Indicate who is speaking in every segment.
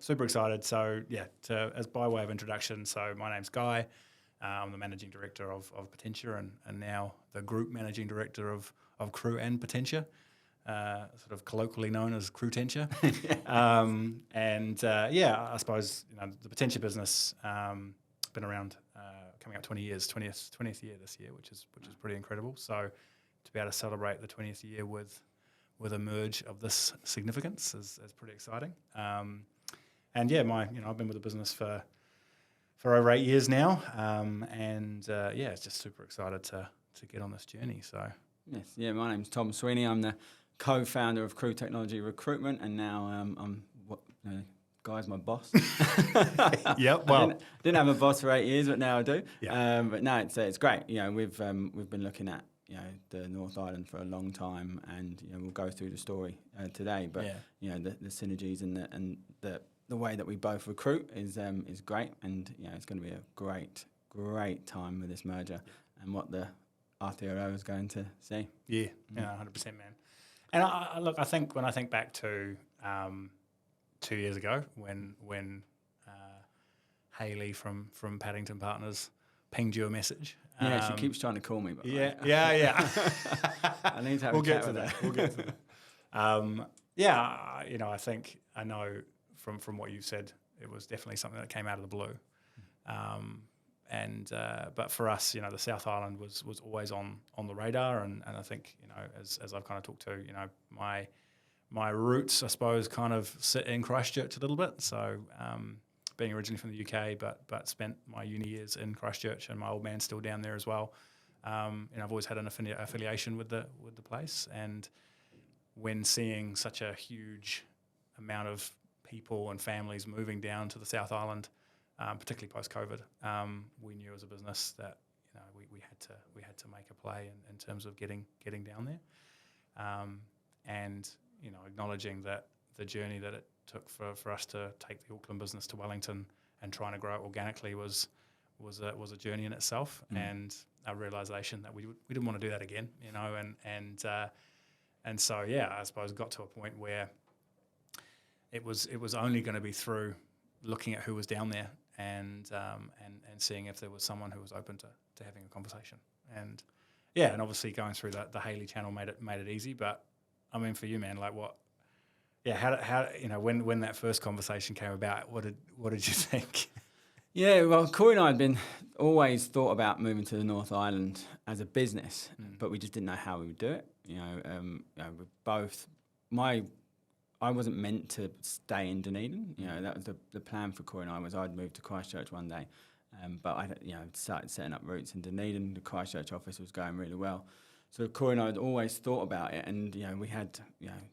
Speaker 1: super excited. So as by way of introduction, so my name's Guy. I'm the managing director of Potentia and now the group managing director of Crew and Potentia, sort of colloquially known as Crewtentia. I suppose the Potentia business been around coming up 20 years, 20th year this year, which is pretty incredible. So to be able to celebrate the 20th year with a merge of this significance is pretty exciting. I've been with the business for over 8 years now, it's just super excited to get on this journey. So
Speaker 2: my name's Tom Sweeney. I'm the co-founder of Crew Technology Recruitment, and now Guy's my boss.
Speaker 1: Yep. Well,
Speaker 2: I didn't have a boss for 8 years, but now I do.
Speaker 1: Yeah.
Speaker 2: But no, it's great. We've been looking at the North Island for a long time, and we'll go through the story today. But the synergies and the way that we both recruit is great, and it's going to be a great time with this merger and what the Aotearoa is going to see.
Speaker 1: 100%, man. And I think when I think back to 2 years ago when Hayley from Paddington Partners pinged you a message.
Speaker 2: She keeps trying to call me. But
Speaker 1: Yeah.
Speaker 2: I need to have a chat with her.
Speaker 1: We'll get to that. I think I know from what you've said, it was definitely something that came out of the blue. But for us, the South Island was always on the radar, and I think as I've kind of talked to, my roots, I suppose, kind of sit in Christchurch a little bit. So being originally from the UK, but spent my uni years in Christchurch, and my old man's still down there as well. I've always had an affiliation with the place, and when seeing such a huge amount of people and families moving down to the South Island, particularly post-COVID, we knew as a business that we had to make a play in terms of getting down there, acknowledging that the journey that it took for us to take the Auckland business to Wellington and trying to grow it organically was a journey in itself, and a realisation that we didn't want to do that again, so I suppose got to a point where it was only going to be through looking at who was down there and seeing if there was someone who was open to having a conversation, and obviously going through the Hayley channel made it easy. But I mean, for you, man, like how when that first conversation came about, what did you think?
Speaker 2: Yeah, well, Corey and I had always thought about moving to the North Island as a business, but we just didn't know how we would do it. I wasn't meant to stay in Dunedin. That was the plan for Corey and I. Was I'd move to Christchurch one day, but I started setting up roots in Dunedin. The Christchurch office was going really well, so Corey and I had always thought about it, and we had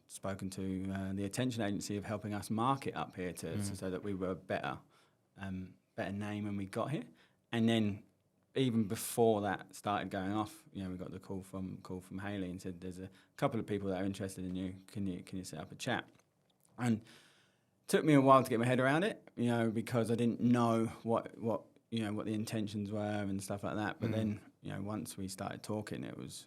Speaker 2: spoken to the attention agency of helping us market up here so that we were a better name when we got here. And then even before that started going off, we got the call from Hayley and said, "There's a couple of people that are interested in you. Can you set up a chat?" And it took me a while to get my head around it, because I didn't know what the intentions were and stuff like that. But then, once we started talking, it was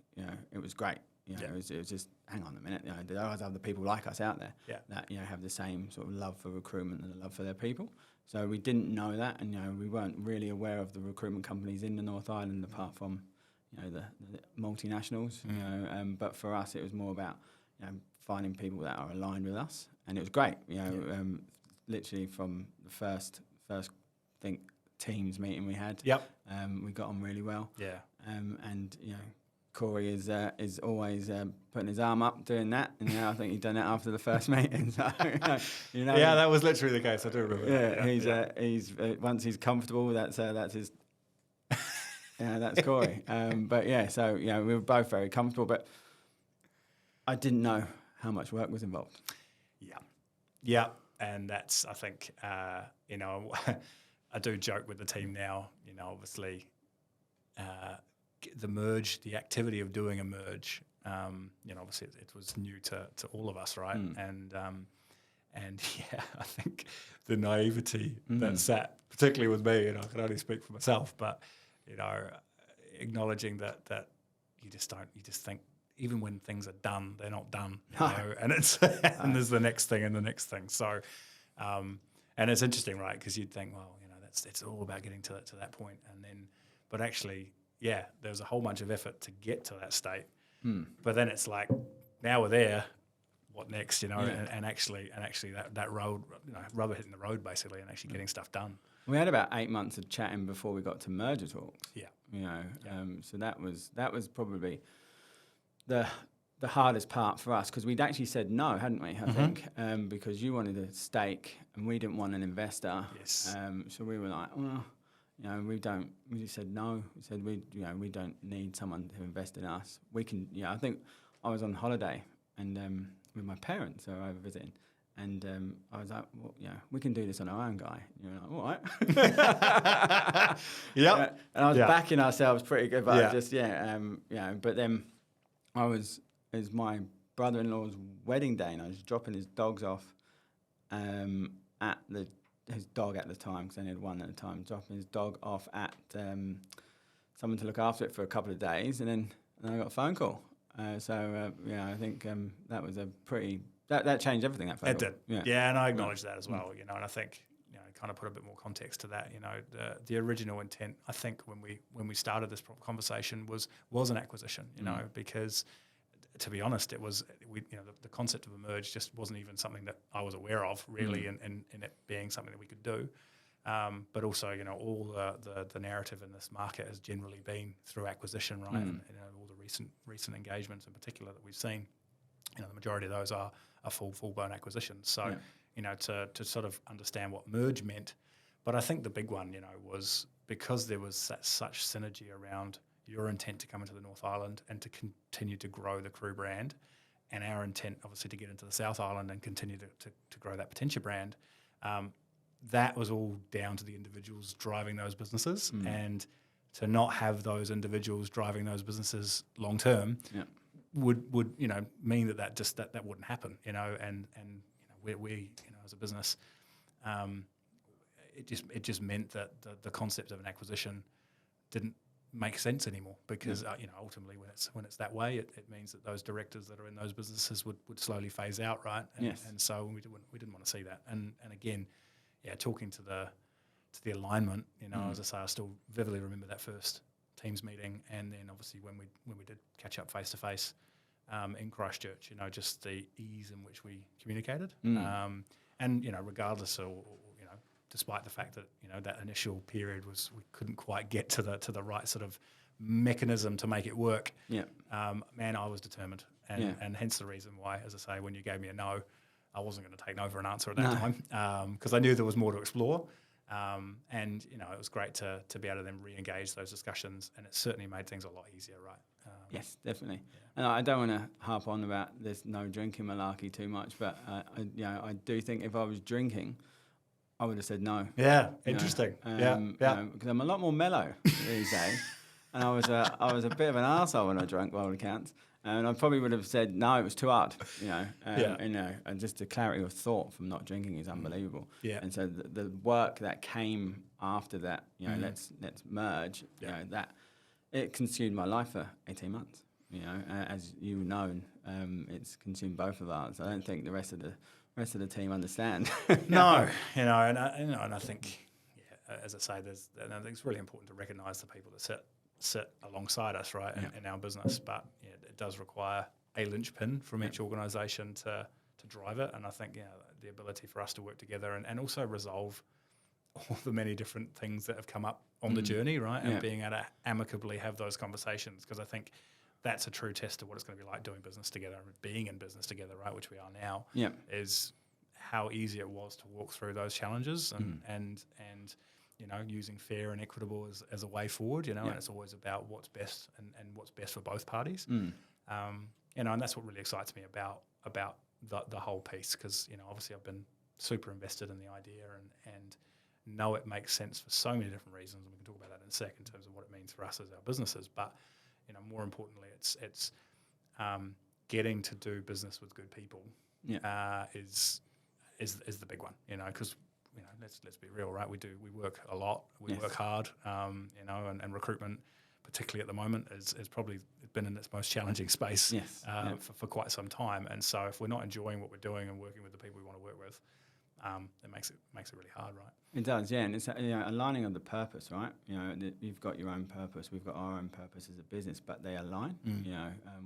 Speaker 2: great. It was just, hang on a minute, there are other people like us out there that have the same sort of love for recruitment and a love for their people. So we didn't know that, and we weren't really aware of the recruitment companies in the North Island apart from the multinationals. But for us, it was more about finding people that are aligned with us, and it was great. Literally from the first teams meeting we had. We got on really well. Corey is always putting his arm up, doing that, and I think he'd done it after the first meeting. So,
Speaker 1: Yeah, that was literally the case. I do remember.
Speaker 2: He's once he's comfortable, that's his. That's Corey. So we were both very comfortable, but I didn't know how much work was involved.
Speaker 1: And that's, I think, I do joke with the team now. Obviously. The merge, the activity of doing a merge, obviously it was new to all of us, right? And I think the naivety that sat, particularly with me, I can only speak for myself, but acknowledging that you just think even when things are done, they're not done, and it's and there's the next thing and the next thing. So, And it's interesting, right? Because you'd think, well, it's all about getting to that point, and then, but actually, yeah, there was a whole bunch of effort to get to that state. But then it's like, now we're there. What next? And actually that road, rubber hitting the road basically, and actually getting stuff done.
Speaker 2: We had about 8 months of chatting before we got to merger talks.
Speaker 1: Yeah.
Speaker 2: So that was probably the hardest part for us, because we'd actually said no, hadn't we? I think because you wanted a stake and we didn't want an investor.
Speaker 1: Yes.
Speaker 2: So we were like, well, we don't. We just said no. We said we don't need someone to invest in us. We can. I think I was on holiday and with my parents, so I was visiting. And I was like, well, we can do this on our own, Guy. And you were like, all right.
Speaker 1: Yep.
Speaker 2: And I was backing ourselves pretty good, but but then it was my brother-in-law's wedding day, and I was dropping his dogs off his dog at the time, because I only had one at the time, dropping his dog off at someone to look after it for a couple of days, and then I got a phone call. I think that was a pretty... That changed everything. That
Speaker 1: it did, and I acknowledge that as well. And I think kind of put a bit more context to that. The original intent, I think, when we started this conversation was an acquisition. Because to be honest, it was the concept of a merge just wasn't even something that I was aware of really, in it being something that we could do. But also, all the narrative in this market has generally been through acquisition, right? And all the recent engagements in particular that we've seen. The majority of those are full-blown acquisitions. So, to sort of understand what merge meant. But I think the big one, was because there was such synergy around your intent to come into the North Island and to continue to grow the Crew brand, and our intent, obviously, to get into the South Island and continue to grow that Potentia brand. That was all down to the individuals driving those businesses, and to not have those individuals driving those businesses long term. Would mean that wouldn't happen, and we as a business, it just meant that the concept of an acquisition didn't make sense anymore, because ultimately when it's that way, it means that those directors that are in those businesses would slowly phase out, right? And so we didn't want to see that, and again, talking to the alignment, as I say, I still vividly remember that first Teams meeting, and then obviously when we did catch up face to face in Christchurch, just the ease in which we communicated, and regardless of, despite the fact that that initial period we couldn't quite get to the right sort of mechanism to make it work. Man, I was determined, and hence the reason why, as I say, when you gave me a no, I wasn't going to take no for an answer at that time, because I knew there was more to explore. And it was great to be able to then re-engage those discussions, and it certainly made things a lot easier, right?
Speaker 2: Yes, definitely. And I don't want to harp on about this no drinking malarkey too much, but I do think if I was drinking, I would have said no.
Speaker 1: Yeah, interesting.
Speaker 2: Because I'm a lot more mellow these days, and I was a bit of an arsehole when I drank, by all accounts. And I probably would have said, no, it was too hard, and just the clarity of thought from not drinking is unbelievable. And so the work that came after that, let's merge, that it consumed my life for 18 months, as you know, it's consumed both of ours. I don't think the rest of the team understand.
Speaker 1: No, and I think, as I say, I think it's really important to recognise the people that sit alongside us, right, in our business. But it does require a linchpin from each organisation to drive it. And I think the ability for us to work together and also resolve all the many different things that have come up on the journey, right, and being able to amicably have those conversations, because I think that's a true test of what it's going to be like doing business together and being in business together, right, which we are now, is how easy it was to walk through those challenges and using fair and equitable as a way forward, and it's always about what's best and what's best for both parties. And that's what really excites me about the whole piece, because, obviously I've been super invested in the idea and know it makes sense for so many different reasons, and we can talk about that in a sec in terms of what it means for us as our businesses. But, more importantly, it's getting to do business with good people is the big one, because let's be real, right? We work a lot, we work hard, and recruitment, particularly at the moment, is probably been in its most challenging space for quite some time. And so if we're not enjoying what we're doing and working with the people we want to work with, it makes it really hard, right?
Speaker 2: It does, yeah, and it's aligning of the purpose, right? You've got your own purpose, we've got our own purpose as a business, but they align.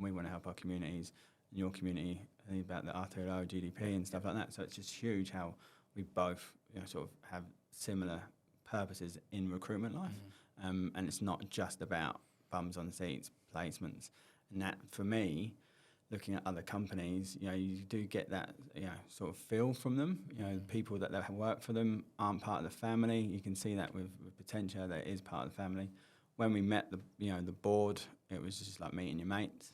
Speaker 2: We want to help our communities, your community, about the Aotearoa GDP and stuff like that. So it's just huge how we both sort of have similar purposes in recruitment life, and it's not just about bums on seats, placements, and that for me. Looking at other companies, you do get that, sort of feel from them. People that have worked for them aren't part of the family. You can see that with Potentia, that it is part of the family. When we met the board, it was just like meeting your mates.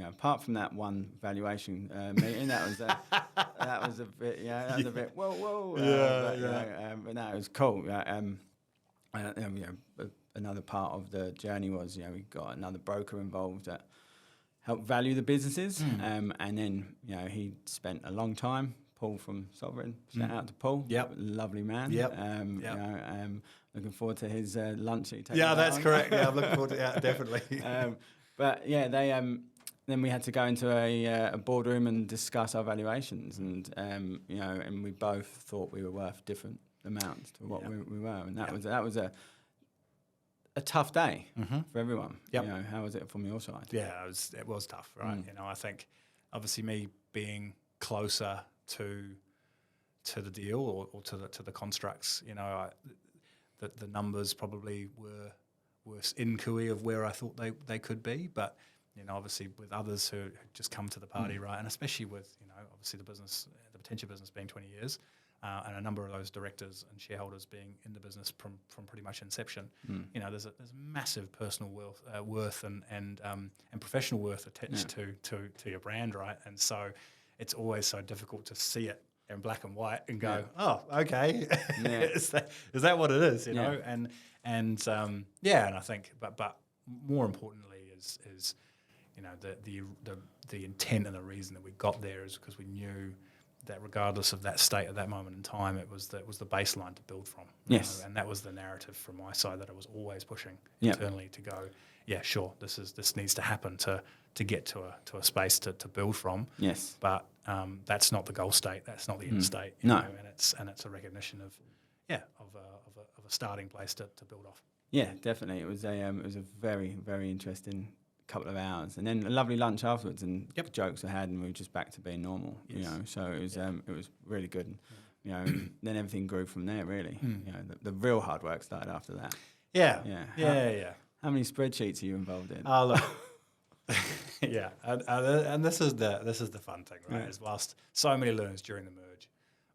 Speaker 2: Apart from that one valuation meeting, that was a bit whoa. But no, it was cool. Another part of the journey was we got another broker involved that help value the businesses, and then he spent a long time. Paul from Sovereign, shout out to Paul.
Speaker 1: Yep,
Speaker 2: lovely man.
Speaker 1: Yep.
Speaker 2: Looking forward to his lunch that he takes.
Speaker 1: Yeah, that's correct. Yeah, I'm looking forward to that, definitely.
Speaker 2: But yeah, they then we had to go into a boardroom and discuss our valuations, and we both thought we were worth different amounts to what we were, and that was a tough day for everyone.
Speaker 1: Yep.
Speaker 2: How was it from your side?
Speaker 1: Yeah, it was tough, right? I think obviously me being closer to the deal or to the constructs, the numbers probably were in cooey of where I thought they could be, but obviously with others who had just come to the party, right, and especially with obviously the Potentia business being 20 years. And a number of those directors and shareholders being in the business from pretty much inception, there's a massive personal worth and professional worth attached to your brand, right? And so it's always so difficult to see it in black and white and go, oh, okay, is that what it is? And I think, but more importantly is the intent and the reason that we got there is because we knew that regardless of that state at that moment in time, it was the baseline to build from.
Speaker 2: Yes.
Speaker 1: And that was the narrative from my side that I was always pushing internally to go, yeah, sure, this needs to happen to get to a space to build from.
Speaker 2: Yes.
Speaker 1: But that's not the goal state. That's not the end state.
Speaker 2: No.
Speaker 1: And it's a recognition of a starting place to build off.
Speaker 2: Yeah, definitely. It was a very, very interesting couple of hours, and then a lovely lunch afterwards, and jokes were had, and we were just back to being normal. So it was really good. And, then everything grew from there. Really, the real hard work started after that.
Speaker 1: Yeah.
Speaker 2: How many spreadsheets are you involved in?
Speaker 1: Oh, look. Yeah, and this is the fun thing, right? Is whilst so many learners during the merge,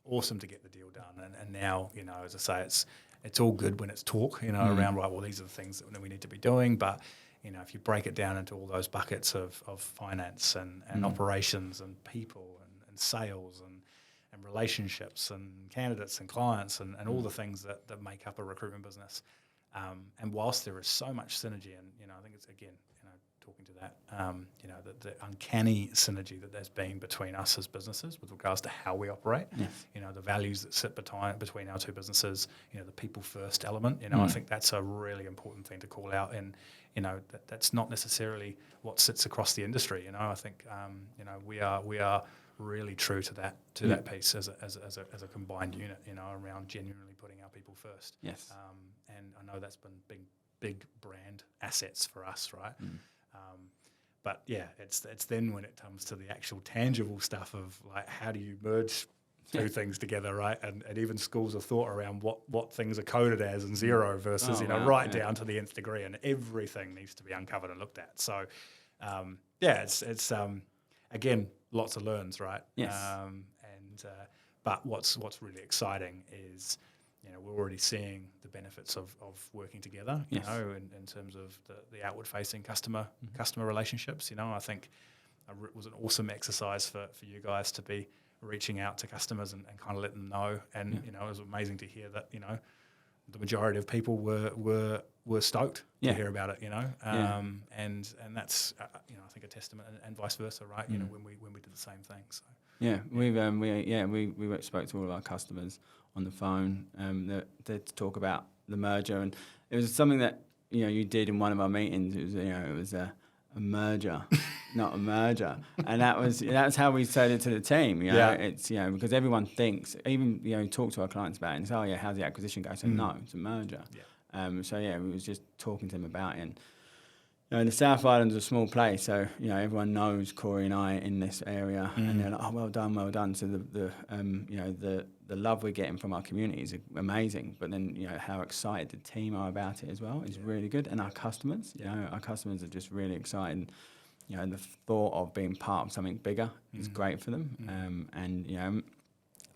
Speaker 1: awesome to get the deal done, and now as I say, it's all good when it's talk, around right. Well, these are the things that we need to be doing, but if you break it down into all those buckets of finance and operations and people and sales and relationships and candidates and clients and all the things that make up a recruitment business, and whilst there is so much synergy, and I think it's again talking to that, the uncanny synergy that there's been between us as businesses with regards to how we operate, the values that sit between our two businesses, the people first element, I think that's a really important thing to call out, and that's not necessarily what sits across the industry. I think we are really true to that piece as a combined unit, around genuinely putting our people first.
Speaker 2: Yes.
Speaker 1: And I know that's been big brand assets for us, right? But yeah, it's then when it comes to the actual tangible stuff of like how do you merge two things together, right? And even schools of thought around what things are coded as and zero versus down to the nth degree, and everything needs to be uncovered and looked at. So it's again lots of learns, right?
Speaker 2: Yes.
Speaker 1: But what's really exciting is we're already seeing the benefits of working together, in terms of the outward-facing customer relationships. I think it was an awesome exercise for you guys to be reaching out to customers and kind of letting them know. And, it was amazing to hear that, the majority of people were stoked to hear about it, and that's, I think a testament, and vice versa, right? When we did the same thing. So.
Speaker 2: Yeah, we spoke to all of our customers on the phone to talk about the merger, and it was something that you did in one of our meetings. It was a merger, not a merger. And that's how we said it to the team. You know,
Speaker 1: Yeah.
Speaker 2: it's, you know, because everyone thinks, even, you know, talk to our clients about it and say, oh yeah, how's the acquisition go? So no, it's a merger.
Speaker 1: Yeah.
Speaker 2: So yeah, we was just talking to them about it. And, you know, the South Island's a small place, so, you know, everyone knows Corey and I in this area, and they're like, oh, well done, well done. So you know, the love we're getting from our community is amazing, but then, you know, how excited the team are about it as well is really good. And our customers, you know, our customers are just really excited. You know, the thought of being part of something bigger is great for them. And, you know,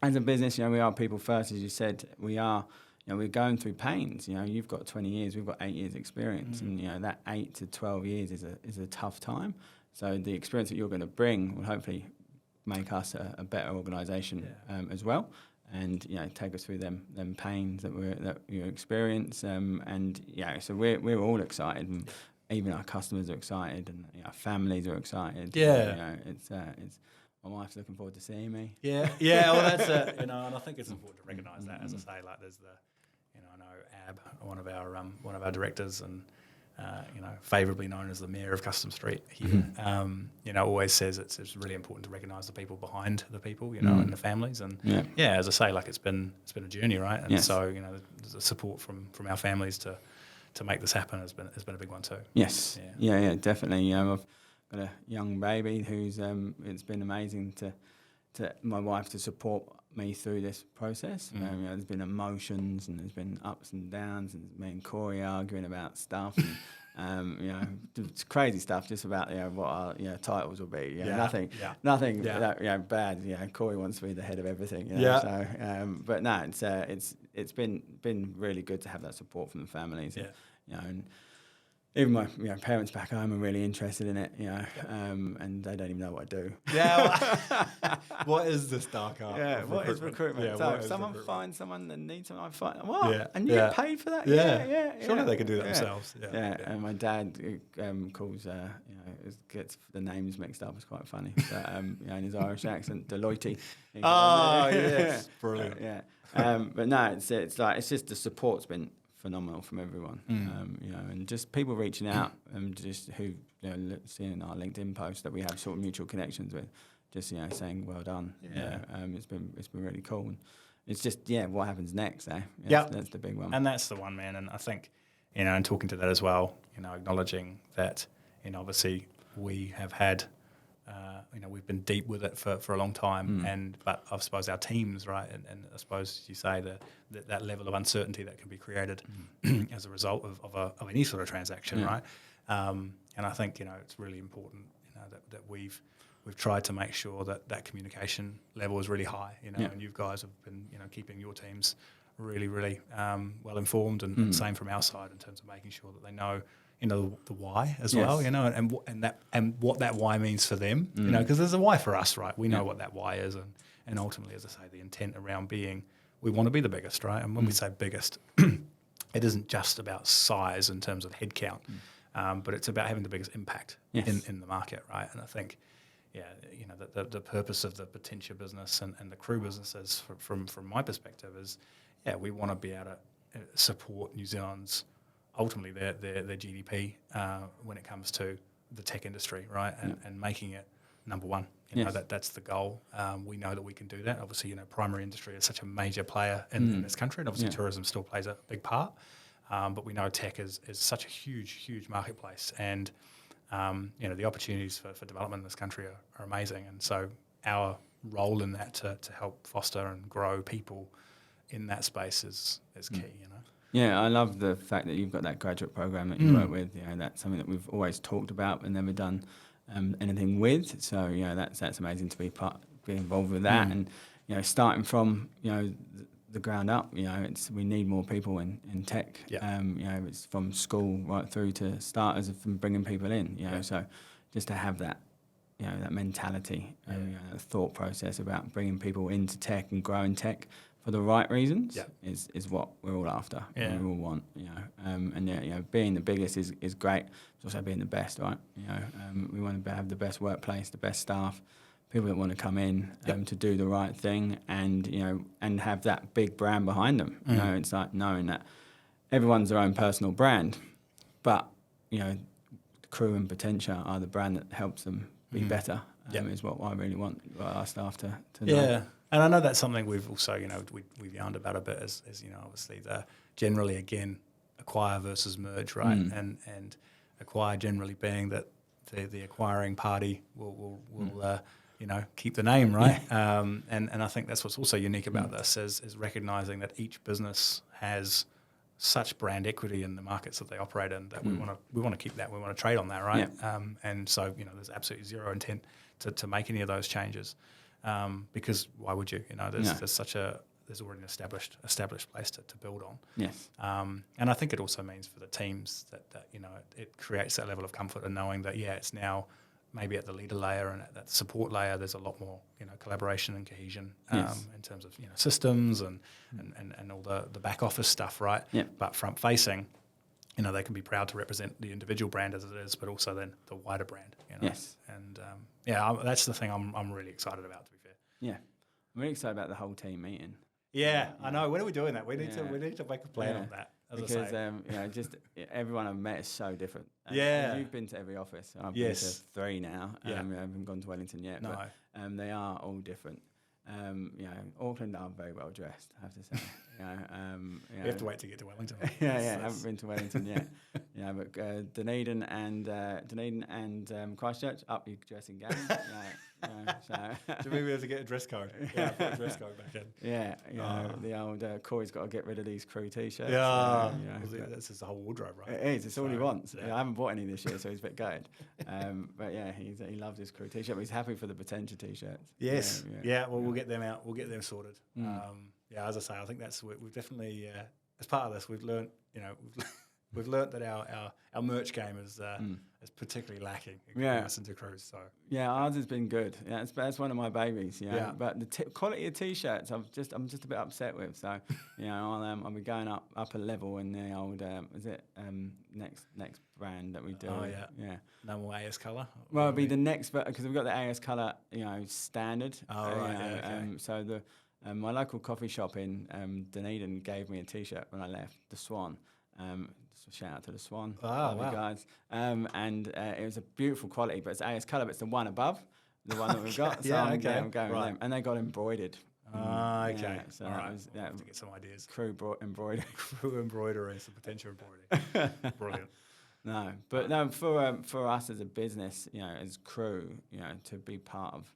Speaker 2: as a business, you know, we are people first, as you said. We are, you know, we're going through pains. You know, you've got 20 years, we've got 8 years experience, and, you know, that 8 to 12 years is a tough time. So the experience that you're going to bring will hopefully make us a better organisation as well, and, you know, take us through them pains that you experience. And yeah, so we're all excited, and even our customers are excited, and, you know, our families are excited.
Speaker 1: Yeah.
Speaker 2: You know, it's my wife's looking forward to seeing me.
Speaker 1: Yeah, yeah. Well, that's you know, and I think it's important to recognise that. As I say, like there's you know, I know Ab, one of our directors, and you know, favourably known as the mayor of Custom Street here. You know, always says it's really important to recognise the people behind the people, you know, and the families. And yeah, as I say, like it's been a journey, right? And so, you know, the support from our families to make this happen has been a big one too.
Speaker 2: Yes. Yeah, definitely. You know, I've got a young baby who's it's been amazing to my wife to support me through this process. You know, there's been emotions, and there's been ups and downs, and me and Corey arguing about stuff, and you know, it's crazy stuff just about, you know, what our, you know, titles will be. You know, nothing that, you know, bad. You know, Corey wants to be the head of everything. You know, so but no, it's been really good to have that support from the families. And, you know, and even my, you know, parents back home are really interested in it, you know, and they don't even know what I do.
Speaker 1: Yeah. What is this dark art?
Speaker 2: Yeah, what is recruitment?
Speaker 1: Yeah,
Speaker 2: so if someone finds someone that needs someone, I find what?
Speaker 1: Yeah.
Speaker 2: And you get paid for that?
Speaker 1: Yeah. Surely they can do that themselves.
Speaker 2: Yeah. And my dad calls, you know, gets the names mixed up. It's quite funny. But, you know, in his Irish accent, Deloitte.
Speaker 1: Oh, yes, brilliant.
Speaker 2: But no, it's like, it's just the support's been phenomenal from everyone, you know, and just people reaching out and just who, you know, seeing our LinkedIn post that we have sort of mutual connections with, just, you know, saying well done. It's been really cool. And it's just what happens next, eh? That's the big one.
Speaker 1: And that's the one, man. And I think, you know, and talking to that as well, you know, acknowledging that, you know, obviously we have had, you know, we've been deep with it for a long time, but I suppose our teams, right, and I suppose you say that level of uncertainty that can be created as a result of any sort of transaction, right? And I think, you know, it's really important, you know, that we've tried to make sure that communication level is really high, you know, and you guys have been, you know, keeping your teams really, really well informed, and same from our side in terms of making sure that they know, you know, the why as well, you know, and what that why means for them, you know, because there's a why for us, right? We know what that why is, and ultimately, as I say, the intent around being, we want to be the biggest, right? And when we say biggest, it isn't just about size in terms of headcount, but it's about having the biggest impact in the market, right? And I think, you know, the purpose of the Potentia business and the crew businesses, from my perspective, is, we want to be able to support New Zealand's, ultimately their GDP when it comes to the tech industry, right? And making it number one. You know, that's the goal. We know that we can do that. Obviously, you know, primary industry is such a major player in this country, and obviously tourism still plays a big part. But we know tech is such a huge marketplace, and you know, the opportunities for development in this country are amazing. And so our role in that to help foster and grow people in that space is key, you know.
Speaker 2: Yeah, I love the fact that you've got that graduate program that you work with. You know, that's something that we've always talked about but never done anything with. So, you know, that's amazing to be involved with that. And, you know, starting from, you know, the ground up, you know, we need more people in tech. You know, it's from school right through to starters, from bringing people in. You know, so just to have that, you know, that mentality, you know, that thought process about bringing people into tech and growing tech for the right reasons is what we're all after. We all want, you know, and you know, being the biggest is great. It's also being the best, right? You know, we want to have the best workplace, the best staff, people that want to come in to do the right thing, and, you know, and have that big brand behind them. You know, it's like knowing that everyone's their own personal brand, but, you know, Crew and Potentia are the brand that helps them be better. Is what I really want our staff to know.
Speaker 1: Yeah, and I know that's something we've also, we've yarned about a bit as obviously the generally again acquire versus merge, right? And acquire generally being that the acquiring party will keep the name, right? And I think that's what's also unique about this is recognizing that each business has such brand equity in the markets that they operate in that we want to keep that, we want to trade on that, right? And so there's absolutely zero intent to make any of those changes, because why would you? There's already an established place to build on.
Speaker 2: Yes.
Speaker 1: And I think it also means for the teams that it creates that level of comfort in knowing that it's now maybe at the leader layer and at that support layer there's a lot more collaboration and cohesion in terms of systems and all the back office stuff, right? But front facing, they can be proud to represent the individual brand as it is, but also then the wider brand.
Speaker 2: Yes.
Speaker 1: And that's the thing I'm really excited about, to be fair.
Speaker 2: Yeah, I'm really excited about the whole team meeting.
Speaker 1: Yeah, I know. When are we doing that? We need to make a plan on that.
Speaker 2: Because just everyone I've met is so different. You've been to every office. I've been to 3 now. I haven't gone to Wellington yet.
Speaker 1: No.
Speaker 2: But they are all different. Auckland are very well dressed, I have to say.
Speaker 1: We have to wait to get to Wellington.
Speaker 2: I haven't been to Wellington yet. But Dunedin and Christchurch, up your dressing game.
Speaker 1: Do we have to get a dress code? Yeah, put a dress code back in.
Speaker 2: The old Corey's got to get rid of these Crew t-shirts.
Speaker 1: This is the whole wardrobe, right?
Speaker 2: It is. It's all he wants. I haven't bought any this year, so he's a bit gutted. But he loves his Crew t-shirt. But he's happy for the Potentia t-shirts.
Speaker 1: Yes. We'll get them out. We'll get them sorted. As I say, I think that's we've definitely as part of this we've learnt. We've learnt that our merch game is particularly lacking in comparison to Crews. So
Speaker 2: ours has been good. That's one of my babies. But the quality of t-shirts, I'm just a bit upset with. So I'll be going up a level in the old next brand that we do.
Speaker 1: Oh yeah. No more AS colour.
Speaker 2: Well, it'll be the next, because we've got the AS colour, standard.
Speaker 1: Oh right. Okay.
Speaker 2: So my local coffee shop in Dunedin gave me a t-shirt when I left, the Swan. Shout out to the Swan.
Speaker 1: Oh, wow.
Speaker 2: Guys. And it was a beautiful quality, but it's AS colour, but it's the one above, the one that we've got. So I'm going with them. And they got embroidered.
Speaker 1: Okay.
Speaker 2: So
Speaker 1: all right.
Speaker 2: I
Speaker 1: have to get some ideas.
Speaker 2: Crew embroidery.
Speaker 1: Crew embroidery, some potential embroidery. Brilliant.
Speaker 2: For us as a business, as Crew, to be part of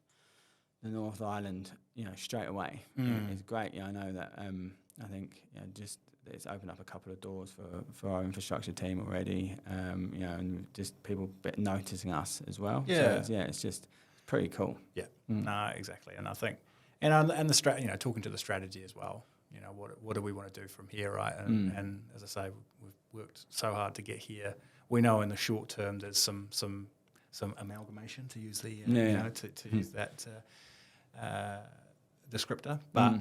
Speaker 2: the North Island, straight away is great. I know that. I think just it's opened up a couple of doors for our infrastructure team already. And just people noticing us as well.
Speaker 1: Yeah.
Speaker 2: So it's pretty cool.
Speaker 1: Yeah. No, exactly. And I think, and the talking to the strategy as well. What do we want to do from here, right? And as I say, we've worked so hard to get here. We know in the short term there's some amalgamation, to use the to use that descriptor, but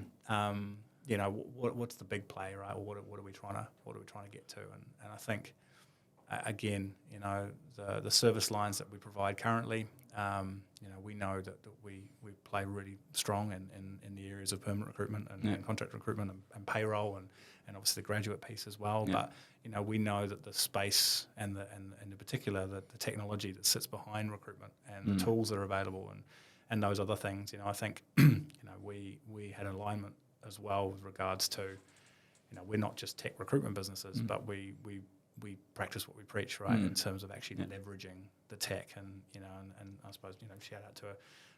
Speaker 1: what's the big play, right? Or what are we trying to get to? And I think again, the service lines that we provide currently, we know that we play really strong in the areas of permanent recruitment and contract recruitment and payroll and obviously the graduate piece as well. Yeah. But we know that the space and in particular the technology that sits behind recruitment and the tools that are available and those other things. I think we had alignment as well with regards to we're not just tech recruitment businesses, but we practice what we preach, right? In terms of actually leveraging the tech and I suppose shout out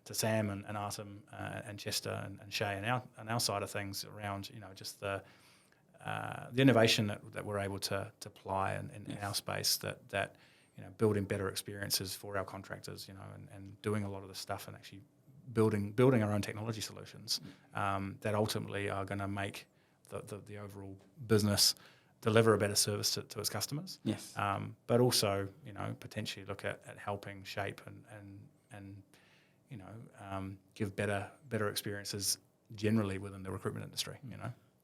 Speaker 1: to Sam and Artem and Chester and Shay and our side of things around just the innovation that we're able to apply in our space that building better experiences for our contractors and doing a lot of the stuff and actually building our own technology solutions that ultimately are going to make the overall business deliver a better service to its customers.
Speaker 2: Yes.
Speaker 1: But also, potentially look at helping shape and give better experiences generally within the recruitment industry.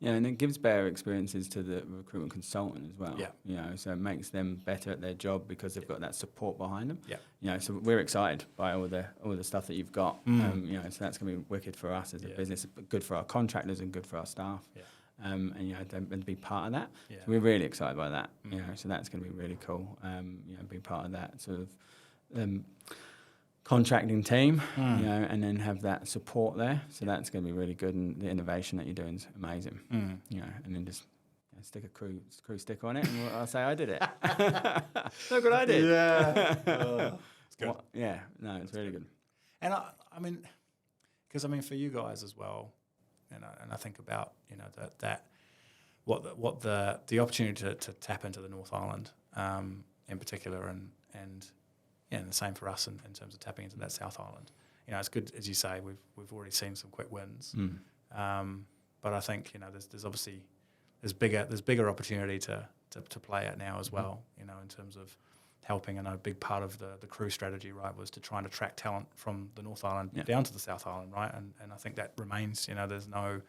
Speaker 2: Yeah, and it gives better experiences to the recruitment consultant as well.
Speaker 1: Yeah.
Speaker 2: So it makes them better at their job because they've got that support behind them.
Speaker 1: Yeah.
Speaker 2: So we're excited by all the stuff that you've got. So that's going to be wicked for us as a business, but good for our contractors and good for our staff.
Speaker 1: Yeah.
Speaker 2: and and be part of that.
Speaker 1: Yeah.
Speaker 2: So we're really excited by that. So that's going to be really cool. Be part of that sort of contracting team, and then have that support there. So that's going to be really good, and the innovation that you're doing is amazing. And then just stick a crew sticker on it, and I'll say I did it. Look what I did.
Speaker 1: Yeah.
Speaker 2: It's good. It's really good.
Speaker 1: And I mean, because for you guys as well, and I think about what the opportunity to tap into the North Island in particular, and the same for us in terms of tapping into that South Island. It's good, as you say. We've already seen some quick wins, but I think there's obviously bigger opportunity to play at now as well. In terms of helping. I know a big part of the crew strategy, right, was to try and attract talent from the North Island down to the South Island, right? And I think that remains. There's no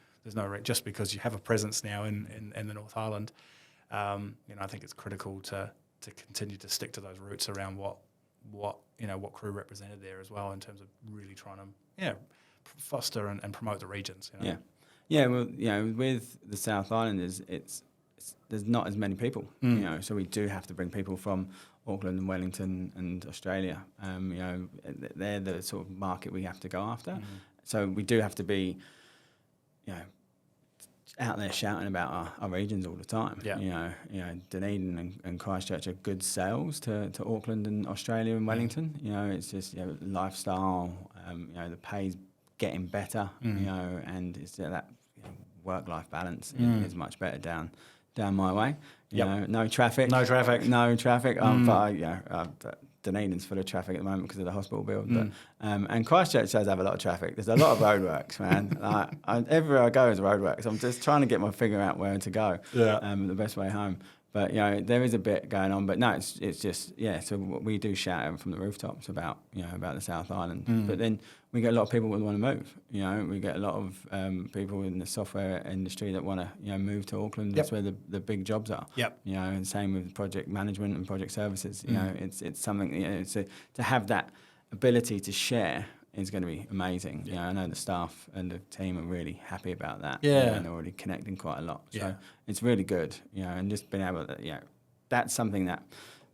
Speaker 1: just because you have a presence now in the North Island. I think it's critical to continue to stick to those roots around what crew represented there as well, in terms of really trying to foster and promote the regions.
Speaker 2: Well, with the South Island there's not as many people, so we do have to bring people from Auckland and Wellington and Australia. They're the sort of market we have to go after. So we do have to be, out there shouting about our regions all the time. Dunedin and Christchurch are good sales to Auckland and Australia and Wellington. It's just lifestyle. The pay's getting better. And it's that work-life balance is much better down my way. No traffic. But Dunedin's full of traffic at the moment because of the hospital build. But, and Christchurch does have a lot of traffic. There's a lot of roadworks, man. Everywhere I go is roadworks. I'm just trying to figure out where to go. The best way home. But there is a bit going on. But no, it's just So we do shout out from the rooftops about the South Island. But then we get a lot of people that want to move. We get a lot of people in the software industry that want to move to Auckland. That's where the big jobs are. And same with project management and project services. It's something. To have that ability to share is going to be amazing. I know the staff and the team are really happy about that. And they're already connecting quite a lot. So it's really good. And just being able to, that's something that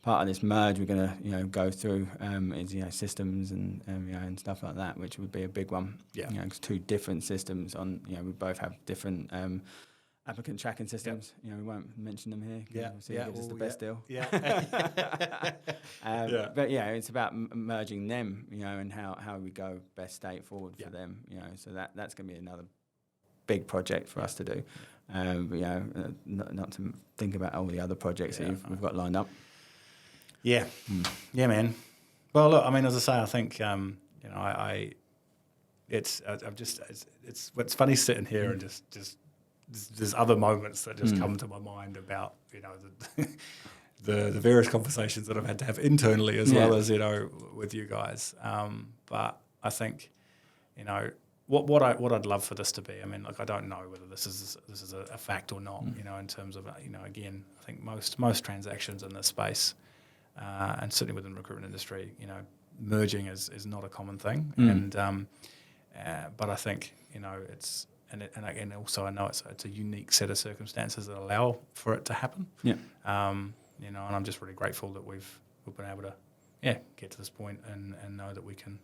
Speaker 2: part of this merge we're going to go through is systems and stuff like that, which would be a big one. It's two different systems on. We both have different applicant tracking systems. We won't mention them here. So it gives us the best deal. But it's about merging them, and how we go best state forward for them. So that's going to be another big project for us to do. Not to think about all the other projects that we've got lined up.
Speaker 1: Yeah, man. Well, look, as I say, I think it's funny sitting here and just there's other moments that just come to my mind about the various conversations that I've had to have internally as well as with you guys. But I think what I'd love for this to be. I don't know whether this is a fact or not. In terms of again, I think most transactions in this space. And certainly within the recruitment industry, merging is not a common thing, but I think it's and also I know it's a unique set of circumstances that allow for it to happen. And I'm just really grateful that we've been able to get to this point and know that we can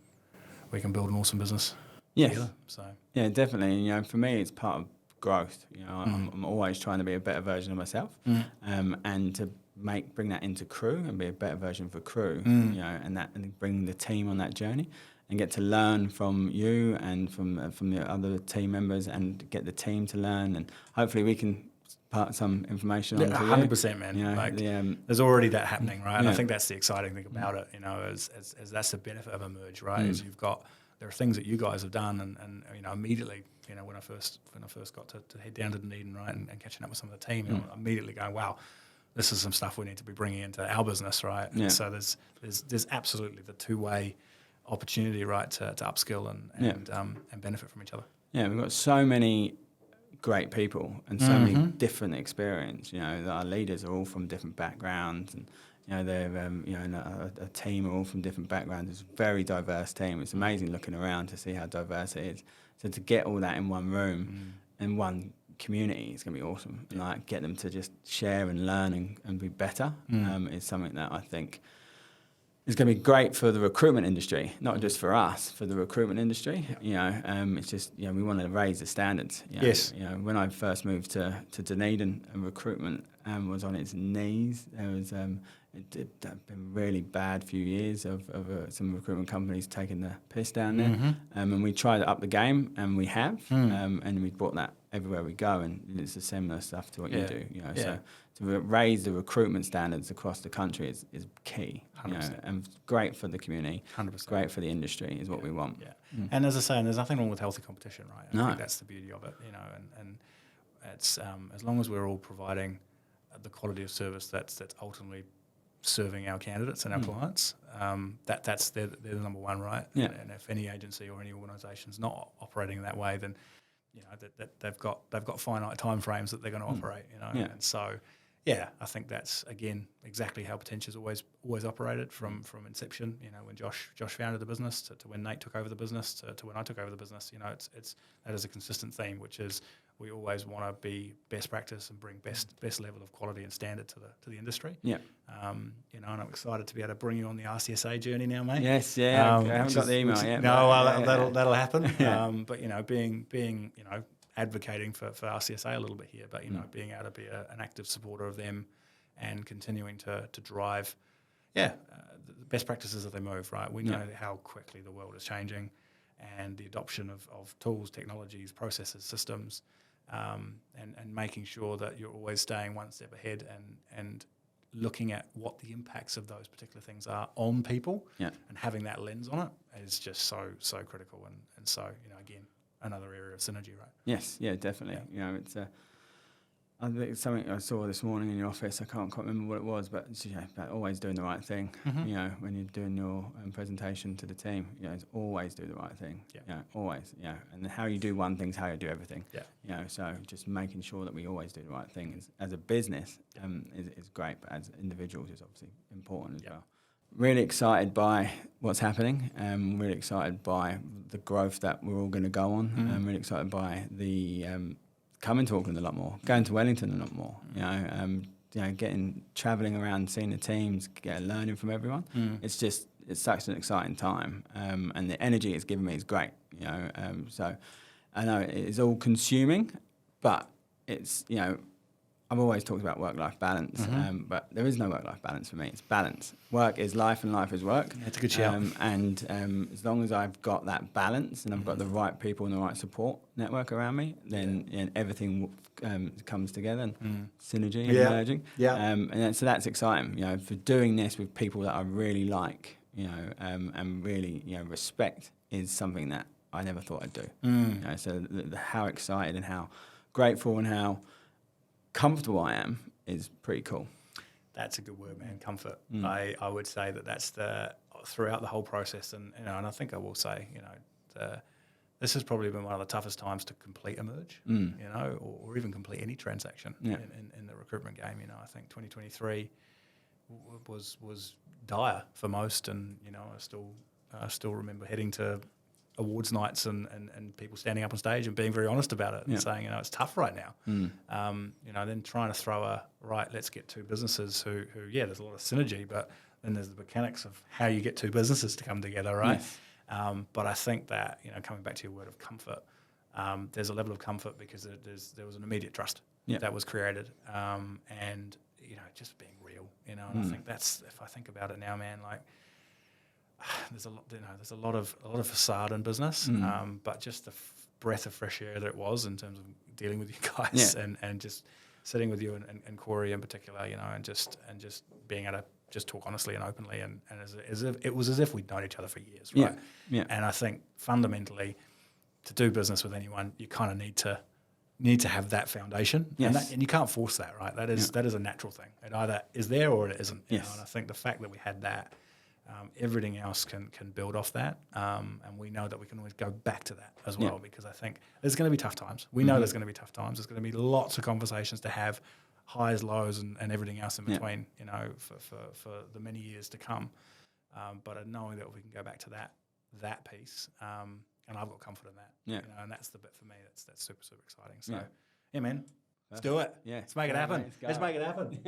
Speaker 1: build an awesome business. Together, so
Speaker 2: definitely. For me, it's part of growth. I'm always trying to be a better version of myself, and to bring that into crew and be a better version for crew, and bring the team on that journey and get to learn from you and from the other team members and get the team to learn, and hopefully we can part some information on
Speaker 1: 100%, man. There's already that happening, right? And I think that's the exciting thing about it, as that's the benefit of a merge, right? Is there are things that you guys have done, and immediately, when I first got to head down to Dunedin, right, and catching up with some of the team, immediately going, wow, this is some stuff we need to be bringing into our business, right? And so there's absolutely the two-way opportunity, right, to upskill and benefit from each other.
Speaker 2: We've got so many great people and so many different experience. Our leaders are all from different backgrounds, and they're a team are all from different backgrounds. It's a very diverse team. It's amazing looking around to see how diverse it is. So to get all that in one room and one community is going to be awesome. And like get them to just share and learn and be better is something that I think is going to be great for the recruitment industry, not just for us, for the recruitment industry. It's just, we want to raise the standards.
Speaker 1: Yes.
Speaker 2: When I first moved to Dunedin, and recruitment was on its knees. There was it been really bad few years of some recruitment companies taking the piss down there. And we tried to up the game, and we have, and we brought that everywhere we go, and it's a similar stuff to what you do. So to raise the recruitment standards across the country is key. And great for the community,
Speaker 1: 100%.
Speaker 2: Great for the industry is what we want.
Speaker 1: And as I say, there's nothing wrong with healthy competition, right? I
Speaker 2: No.
Speaker 1: think that's the beauty of it, and it's as long as we're all providing the quality of service that's ultimately serving our candidates and our clients, that's they're the number one, right?
Speaker 2: Yeah.
Speaker 1: And if any agency or any organisation's not operating that way, then that they've got finite timeframes that they're going to operate, and so. Yeah, I think that's again exactly how Potentia's always operated from inception. When Josh founded the business to when Nate took over the business to when I took over the business. It's that is a consistent theme, which is we always want to be best practice and bring best level of quality and standard to the industry.
Speaker 2: Yeah.
Speaker 1: And I'm excited to be able to bring you on the RCSA journey now, mate.
Speaker 2: Yes, yeah. I haven't got the email yet.
Speaker 1: No, that'll happen.
Speaker 2: Yeah.
Speaker 1: But being advocating for RCSA a little bit here, but being able to be an active supporter of them and continuing to drive, the best practices as they move. Right, we know how quickly the world is changing, and the adoption of tools, technologies, processes, systems, and making sure that you're always staying one step ahead and looking at what the impacts of those particular things are on people, and having that lens on it is just so critical. And so again, another area of synergy, right?
Speaker 2: Yes, yeah, definitely. It's I think it's something I saw this morning in your office. I can't quite remember what it was, but it's about always doing the right thing. When you're doing your presentation to the team, it's always do the right thing. Always. And how you do one thing is how you do everything. So just making sure that we always do the right thing as a business is great, but as individuals is obviously important as well. Really excited by what's happening. Really excited by the growth that we're all going to go on. I'm really excited by the coming to Auckland a lot more, going to Wellington a lot more. Travelling around, seeing the teams, learning from everyone. It's such an exciting time, and the energy it's given me is great. So I know it is all consuming, but it's I've always talked about work-life balance, but there is no work-life balance for me. It's balance. Work is life and life is work.
Speaker 1: That's a good shout.
Speaker 2: And as long as I've got that balance and I've got the right people and the right support network around me, then everything comes together and synergy and emerging. So that's exciting. For doing this with people that I really like, and really respect is something that I never thought I'd do. So how excited and how grateful and how comfortable I am is pretty cool.
Speaker 1: That's a good word, man. Comfort. I would say that's throughout the whole process, and I think I will say, this has probably been one of the toughest times to complete a merge, or even complete any transaction in the recruitment game. I think 2023 was dire for most, and I still remember heading to awards nights and people standing up on stage and being very honest about it and saying, it's tough right now. Then trying to throw let's get two businesses who there's a lot of synergy, but then there's the mechanics of how you get two businesses to come together, right? Yes. But I think that, coming back to your word of comfort, there's a level of comfort because there was an immediate trust that was created, and, just being real, and I think that's, if I think about it now, man, like, there's a lot of facade in business, but just the breath of fresh air that it was in terms of dealing with you guys and just sitting with you and Corey in particular, and just being able to just talk honestly and openly and as if it was as if we'd known each other for years, right? And I think fundamentally, to do business with anyone, you kind of need to have that foundation, and you can't force that, right? That is a natural thing. It either is there or it isn't. And I think the fact that we had that. Everything else can build off that, and we know that we can always go back to that as well, because I think there's going to be tough times. We know there's going to be tough times. There's going to be lots of conversations to have, highs, lows, and everything else in between, for the many years to come. But knowing that we can go back to that piece, and I've got comfort in that, and that's the bit for me that's super, super exciting. So, Yeah, man. Let's do it.
Speaker 2: Yeah.
Speaker 1: Let's make it
Speaker 2: Yeah,
Speaker 1: happen.
Speaker 2: mate,
Speaker 1: Let's make it happen.